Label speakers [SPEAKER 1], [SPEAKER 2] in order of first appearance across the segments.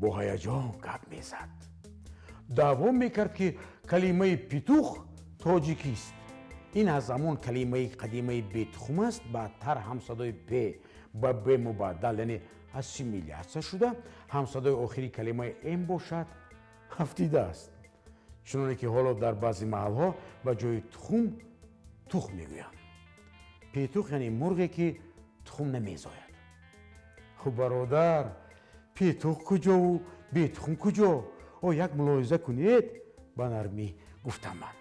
[SPEAKER 1] бо ҳаяҷон гап мезад. даъво мекард ки калимаи петух тоҷикист. ин аз замон калимаи қадимаи бетухм аст, баъдтар ҳамсадои п ба б мубаддал, яъне ассимилятсия шуда ҳамсадои охири калимаи м бошад, ҳафтида аст. чуноне ки ҳоло дар баъзе маҳалҳо ба ҷои тухм тухм мегӯянд. петух яъне мурғе ки тухм намезояд. бародар, петух куҷову бетухм куҷо? як мулоҳиза кунед, ба нармӣ гуфтам ман.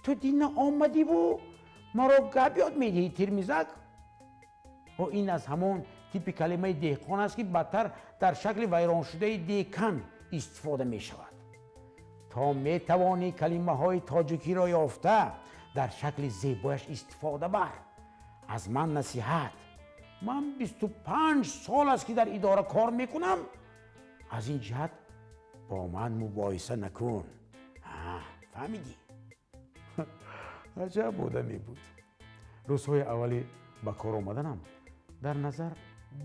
[SPEAKER 1] ту дина омадиву маро гап ёд медиҳӣ, тирмизак? ин аз ҳамон типи калимаи деҳқон аст ки бадтар дар шакли вайроншудаи декан истифода мешавад. то метавонӣ калимаҳои тоҷикиро ёфта дар шакли зебояш истифода бар. аз ман насиҳат. ман 25 сол аст ки дар идора кор мекунам. аз ин ҷиҳат бо ман мубоҳиса накун. фаҳмидӣ? аҷаб одаме буд. рӯзҳои аввали ба кор омаданам дар назар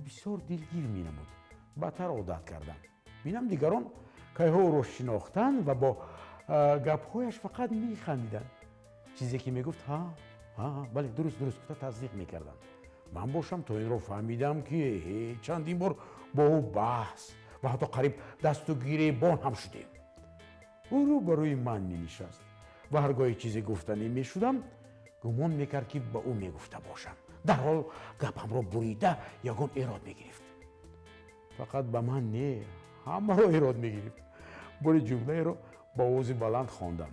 [SPEAKER 1] бисёр дилгир менамуд. баъдтар одат кардам. бинам дигарон кайҳо ӯро шинохтанд ва бо гапҳояш фақат механдиданд. чизе ки мегуфт бале дуруст гуфта тасдиқ мекарданд. ман бошам то инро фаҳмидам ки чандин бор бо ӯ баҳс ва ҳатто қариб дасту гиребон ҳам шудем. ӯ рӯ ба рӯи ман менишаст ва ҳар гоҳе чизе гуфтанӣ мешудам, гумон мекард ки ба ӯ мегуфта бошам. дарҳол гапамро бурида ягон эрод мегирифт. фақат ба ман не, ҳамаро эрод мегирифт. бори ҷумлаеро ба овози баланд хондам.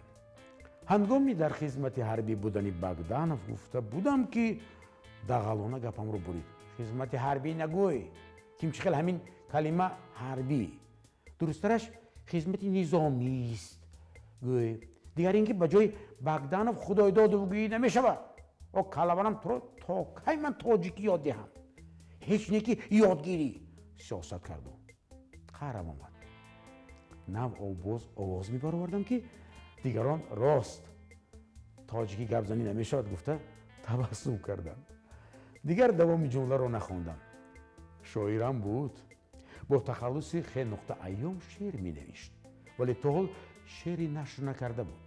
[SPEAKER 1] ҳангоми дар хизмати ҳарбӣ будани Богданов гуфта будам ки дағалона гапамро бурид. хизмати ҳарбӣ нагӯй. кимчихел ҳамин калима ҳарбӣ. дурусттараш хизмати низомист гӯй. дигар ин ки ба ҷои Богданов худойдоду гӯӣ намешавад. калаванам туро то кай ман тоҷикӣ ёд диҳам? ҳеҷ не ки ёдгирӣ. сиёсат карду. қарам омад. нав овоз мебаровардам ки дигарон рост тоҷикӣ гапзанӣ намешавад гуфта табассум кардам. дигар давоми ҷумларо нахондам. шоирам буд. бо тахаллуси х.айём шеър менавишт, вале то ҳол шеъри нашр накарда буд.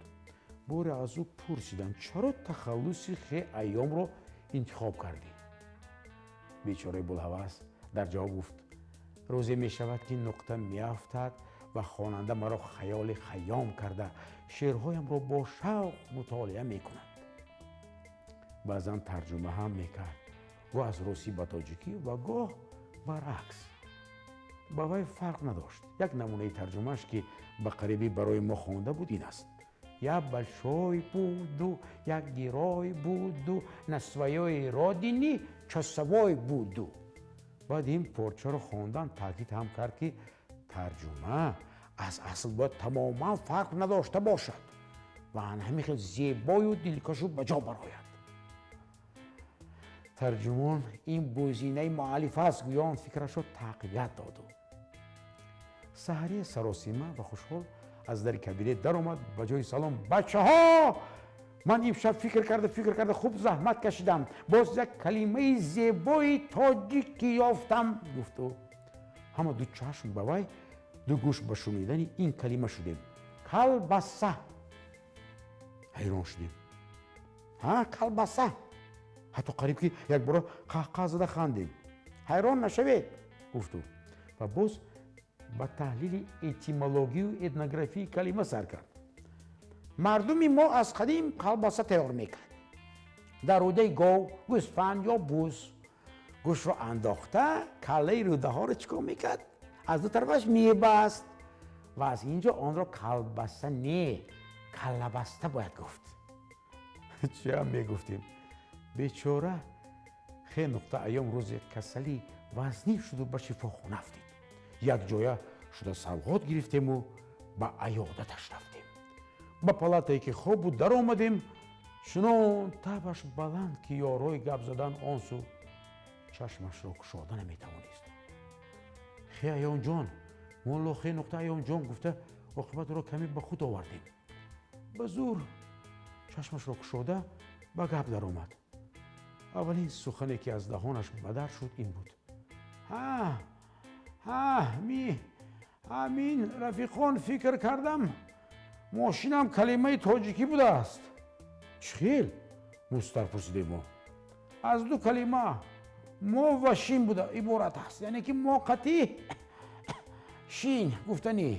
[SPEAKER 1] боре аз ӯ пурсидам, чаро тахаллуси х.айёмро интихоб кардӣ? бечораи булҳавас дар ҷавоб гуфт, рӯзе мешавад ки нуқта меафтад ва хонанда маро хаёли хаём карда шеърҳоямро бо шавқ мутолиа мекунад. баъзан тарҷума ҳам мекард, гоҳ аз русӣ ба тоҷикӣ ва гоҳ баръакс. ба вай фарқ надошт. як намунаи тарҷумааш ки ба қарибӣ барои мо хонда буд ин аст: як большой буду, як герой буду, на своёй родине часовой буду. баъд ин порчаро хондан таъкид ҳам кард ки тарҷума аз асл бояд тамоман фарқ надошта бошад ва ҳамин хел зебою дилкашу ба ҷо барояд. тарҷумон ин бӯзинаи муаллиф аст, гӯё он фикрашро тақвият доду. саҳария саросима ва хушҳол аз дари кабинет даромад. ба ҷои салом: бачаҳо, ман имшаб фикр карда хуб заҳмат кашидам. боз як калимаи зебои тоҷикӣ ёфтам, гуфт ӯ. ҳама ду чашм ба вай, ду гӯш ба шунидани ин калима шудем. калбаса. ҳайрон шудем. калбаса. ҳатто қариб ки якбора қаҳқаҳ зада хандем. ҳайрон нашавед, гуфт ӯ ва боз ба таҳлили этимологию этнографии калима сар кард. мардуми мо аз қадим қалбаса тайёр мекард. дар рӯдаи гов, гӯсфанд ё буз гӯштро андохта, каллаи рӯдаҳоро чикор мекард, аз ду тарафаш мебаст ва аз инҷо онро калбаса не, каллабаста бояд гуфт. чиам мегуфтем? бечора х.айём рӯзе касалӣ вазнин шуду ба шифохона афтид. якҷоя шуда савғот гирифтему ба аёдаташ рафтем. ба палатае ки хоб буд даромадем. чунон табаш баланд ки ёрои гап задан он су чашмашро кушода наметавонист. х.айёмҷон, молло х.айёмҷон гуфта оқибат ӯро каме ба худ овардем. ба зур чашмашро кушода ба гап даромад. аввалин сухане ки аз даҳонаш ба дар шуд ин буд: ҳамин рафиқон фикр кардам мошинам калимаи тоҷикӣ будааст. чӣ хел? мустар пурсидем мо. аз ду калима мо ва шин буда иборат аст, яъне ки мо қатӣ шин гуфтанӣ.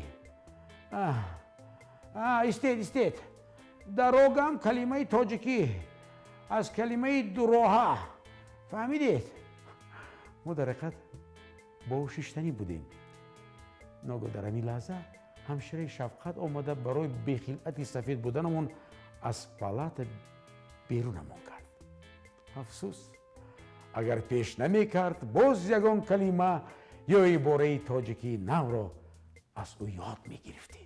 [SPEAKER 1] истед дарогам калимаи тоҷикӣ аз калимаи дуроҳа фаҳмидед? мо дар ҳақиқат бошиштанӣ будем. ногоҳ дар ҳамин лаҳза ҳамшираи шафқат омада барои бехилъати сафед буданамон аз палата берунамон кард. афсӯс, агар пеш намекард, боз ягон калима ё ибораи тоҷикии навро аз ӯ ёд мегирифтем.